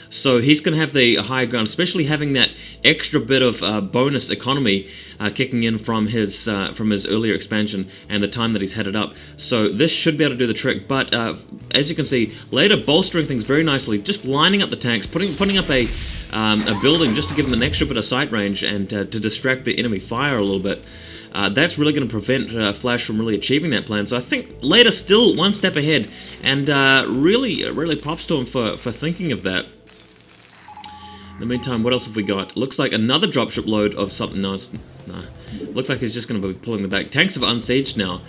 So he's going to have the higher ground, especially having that extra bit of bonus economy kicking in from his earlier expansion and the time that he's had it up. So this should be able to do the trick. But as you can see, Leta bolstering things very nicely, just lining up the tanks, putting up a building just to give them an extra bit of sight range and to distract the enemy fire a little bit. That's really going to prevent Flash from really achieving that plan. So I think Leta's still one step ahead, and really props to him for thinking of that. In the meantime, what else have we got? Looks like another dropship load of something nice. Looks like he's just going to be pulling them back. Tanks have unsieged now.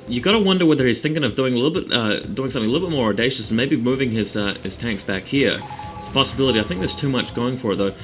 You got to wonder whether he's thinking of doing something a little bit more audacious and maybe moving his tanks back here. It's a possibility. I think there's too much going for it, though.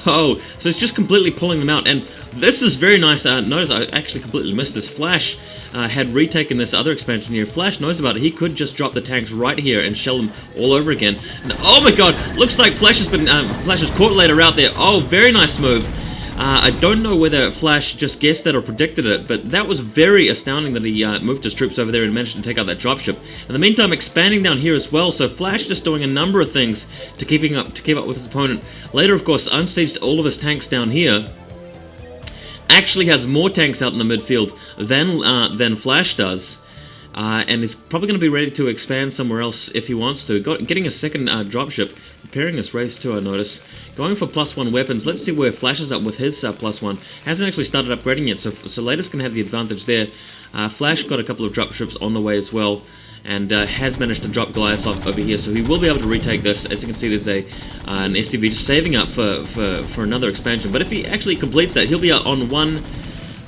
Oh, so it's just completely pulling them out. And this is very nice. Notice I actually completely missed this. Flash had retaken this other expansion here. Flash knows about it. He could just drop the tanks right here and shell them all over again. And, oh my god! Looks like Flash has caught Leta out there. Oh, very nice move. I don't know whether Flash just guessed that or predicted it, but that was very astounding that he moved his troops over there and managed to take out that dropship. In the meantime, expanding down here as well, so Flash just doing a number of things to keep up with his opponent. Later, of course, unsieged all of his tanks down here. Actually has more tanks out in the midfield than Flash does. And he's probably going to be ready to expand somewhere else if he wants to. Getting a second dropship, preparing his Wraith too, I notice. Going for +1 weapons. Let's see where Flash is up with his +1. Hasn't actually started upgrading yet, so Leta's going to have the advantage there. Flash got a couple of dropships on the way as well, and has managed to drop Goliath off over here, so he will be able to retake this. As you can see, there's an SCV just saving up for another expansion. But if he actually completes that, he'll be on 1,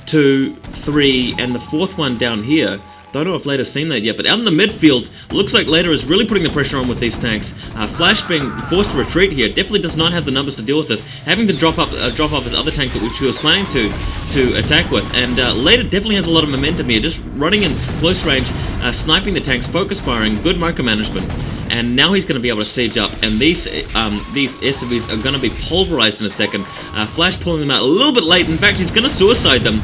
2, 3, and the fourth one down here. Don't know if Leta's seen that yet, but out in the midfield, looks like Leta is really putting the pressure on with these tanks. Flash being forced to retreat here, definitely does not have the numbers to deal with this, having to drop off his other tanks which he was planning to attack with. And Leta definitely has a lot of momentum here, just running in close range, sniping the tanks, focus firing, good micromanagement. And now he's going to be able to siege up, and these SCVs are going to be pulverized in a second. Flash pulling them out a little bit late. In fact, he's going to suicide them.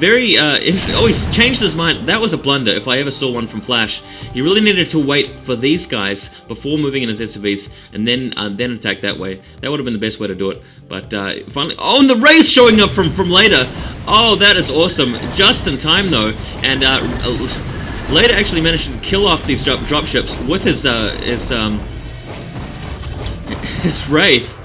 He's changed his mind. That was a blunder if I ever saw one from Flash. He really needed to wait for these guys before moving in his SCVs and then attack that way. That would have been the best way to do it. But finally, oh, and the Wraith showing up from Leta. Oh, that is awesome. Just in time though, and Leta actually managed to kill off these dropships with his Wraith.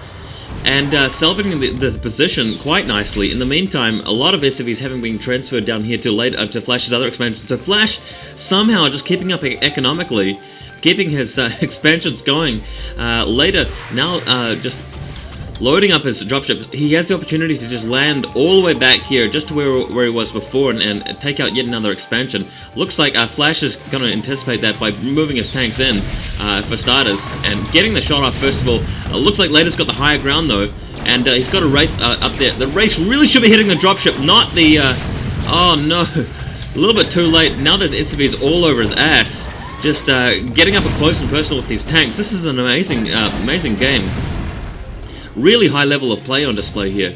And salvaging the position quite nicely. In the meantime, a lot of SCVs having been transferred down here to Flash's other expansion. So Flash somehow just keeping up economically, keeping his expansions going. Later, now just loading up his dropships, he has the opportunity to just land all the way back here, just to where he was before, and take out yet another expansion. Looks like Flash is going to anticipate that by moving his tanks in, for starters, and getting the shot off first of all. Looks like Leta's got the higher ground though, and he's got a Wraith up there. The Wraith really should be hitting the dropship, not the... oh no, a little bit too late. Now there's SCVs all over his ass, just getting up close and personal with these tanks. This is an amazing game. Really high level of play on display here,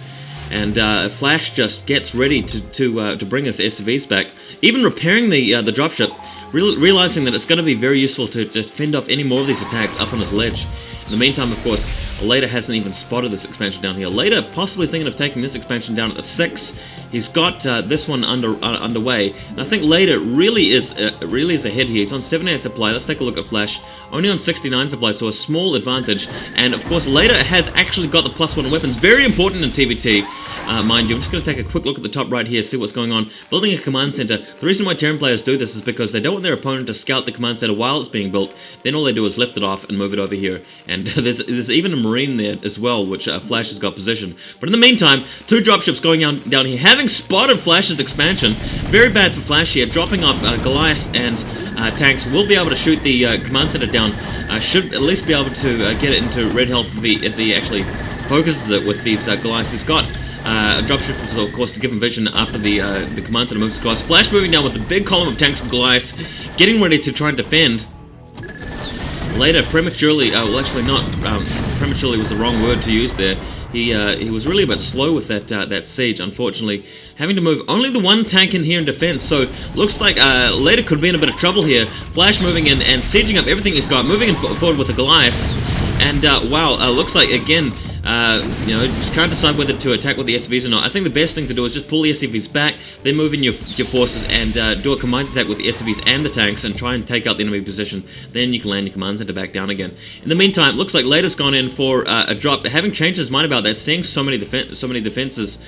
and Flash just gets ready to bring his SCVs back, even repairing the dropship, realizing that it's going to be very useful to just fend off any more of these attacks up on his ledge. In the meantime, of course, Leta hasn't even spotted this expansion down here. Leta possibly thinking of taking this expansion down at the 6. He's got this one underway, and I think Leta really is ahead here. He's on 78 supply. Let's take a look at Flash, only on 69 supply, so a small advantage. And of course, Leta has actually got the +1 weapons, very important in TVT, mind you. I'm just going to take a quick look at the top right here, see what's going on. Building a command center. The reason why Terran players do this is because they don't want their opponent to scout the command center while it's being built. Then all they do is lift it off and move it over here. And there's even a Marine there as well, which Flash has got positioned. But in the meantime, 2 dropships going down here, having spotted Flash's expansion. Very bad for Flash here, dropping off Goliath and tanks. Will be able to shoot the command center down. Should at least be able to get it into red health if he actually focuses it with these Goliaths. He's got a dropship, of course, to give him vision after the command center moves across. Flash moving down with the big column of tanks and Goliaths, getting ready to try and defend. Later, prematurely, well actually not, prematurely was the wrong word to use there. He was really a bit slow with that siege, unfortunately, having to move only the 1 tank in here in defense. So looks like Leta could be in a bit of trouble here. Flash moving in and sieging up everything he's got, moving forward with the Goliaths, And wow, looks like again, you know, just can't decide whether to attack with the SCVs or not. I think the best thing to do is just pull the SCVs back, then move in your forces and do a combined attack with the SCVs and the tanks and try and take out the enemy position. Then you can land your command center back down again. In the meantime, looks like Leta's gone in for a drop, having changed his mind about that, seeing so many defenses,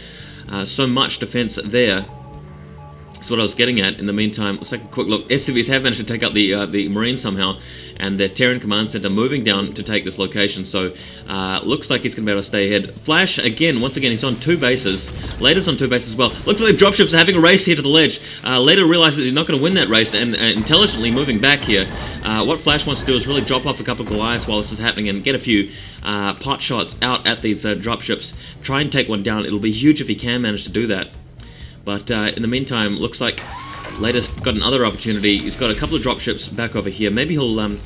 so much defense there. That's what I was getting at. In the meantime, let's take a quick look. SCVs have managed to take out the Marines somehow, and the Terran command center moving down to take this location. So looks like he's going to be able to stay ahead. Flash again, once again, he's on 2 bases. Leta's on 2 bases as well. Looks like the dropships are having a race here to the ledge. Leta realizes he's not going to win that race, and intelligently moving back here. What Flash wants to do is really drop off a couple of Goliaths while this is happening and get a few pot shots out at these dropships. Try and take one down. It'll be huge if he can manage to do that. But in the meantime, looks like Leta's got another opportunity. He's got a couple of dropships back over here. Maybe he'll no,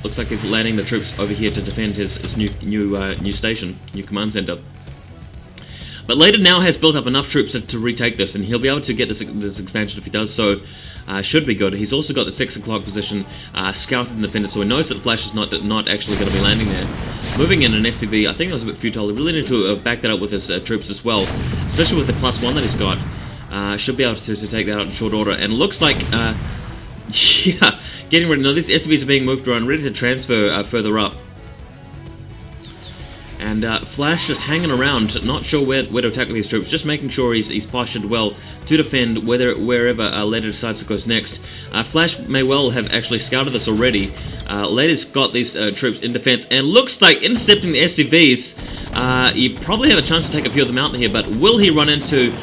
looks like he's landing the troops over here to defend his new station, new command center. But Leta now has built up enough troops to retake this, and he'll be able to get this expansion if he does so. Should be good. He's also got the 6 o'clock position scouted and defended, so he knows that Flash is not actually going to be landing there. Moving in an SCV, I think that was a bit futile. He really need to back that up with his troops as well, especially with the +1 that he's got. Should be able to take that out in short order. And looks like, yeah, getting ready. Now these SCVs are being moved around, ready to transfer further up. And Flash just hanging around, not sure where to attack with these troops, just making sure he's postured well to defend wherever Leta decides to go next. Flash may well have actually scouted this already. Leta's got these troops in defense, and looks like intercepting the SCVs. You probably have a chance to take a few of them out here, but will he run into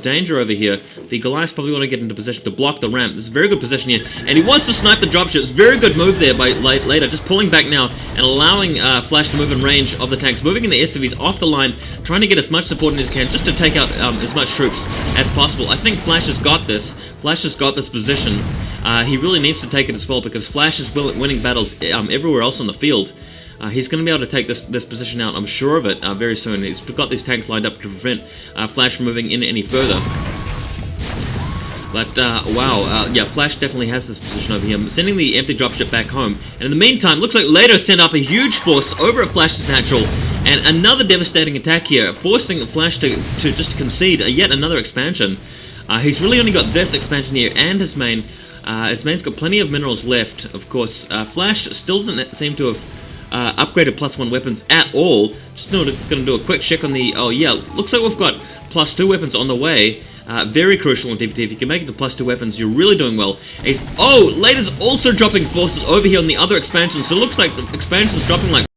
danger over here? The Goliaths probably want to get into position to block the ramp. This is a very good position here, and he wants to snipe the dropships. Very good move there by Leta, just pulling back now and allowing Flash to move in range of the tanks, moving in the SCVs off the line, trying to get as much support as he can just to take out as much troops as possible. I think Flash has got this. Flash has got this position. He really needs to take it as well, because Flash is winning battles everywhere else on the field. He's going to be able to take this position out, I'm sure of it, very soon. He's got these tanks lined up to prevent Flash from moving in any further. But, wow, yeah, Flash definitely has this position over here, sending the empty dropship back home. And in the meantime, looks like Leta sent up a huge force over at Flash's natural, and another devastating attack here, forcing Flash to just concede yet another expansion. He's really only got this expansion here and his main. His main's got plenty of minerals left, of course. Flash still doesn't seem to have upgraded +1 weapons at all. Just going to do a quick check on the... Oh yeah, looks like we've got +2 weapons on the way. Very crucial in DVT. If you can make it to +2 weapons, you're really doing well. Oh, Leta's also dropping forces over here on the other expansion, so it looks like the expansion's dropping like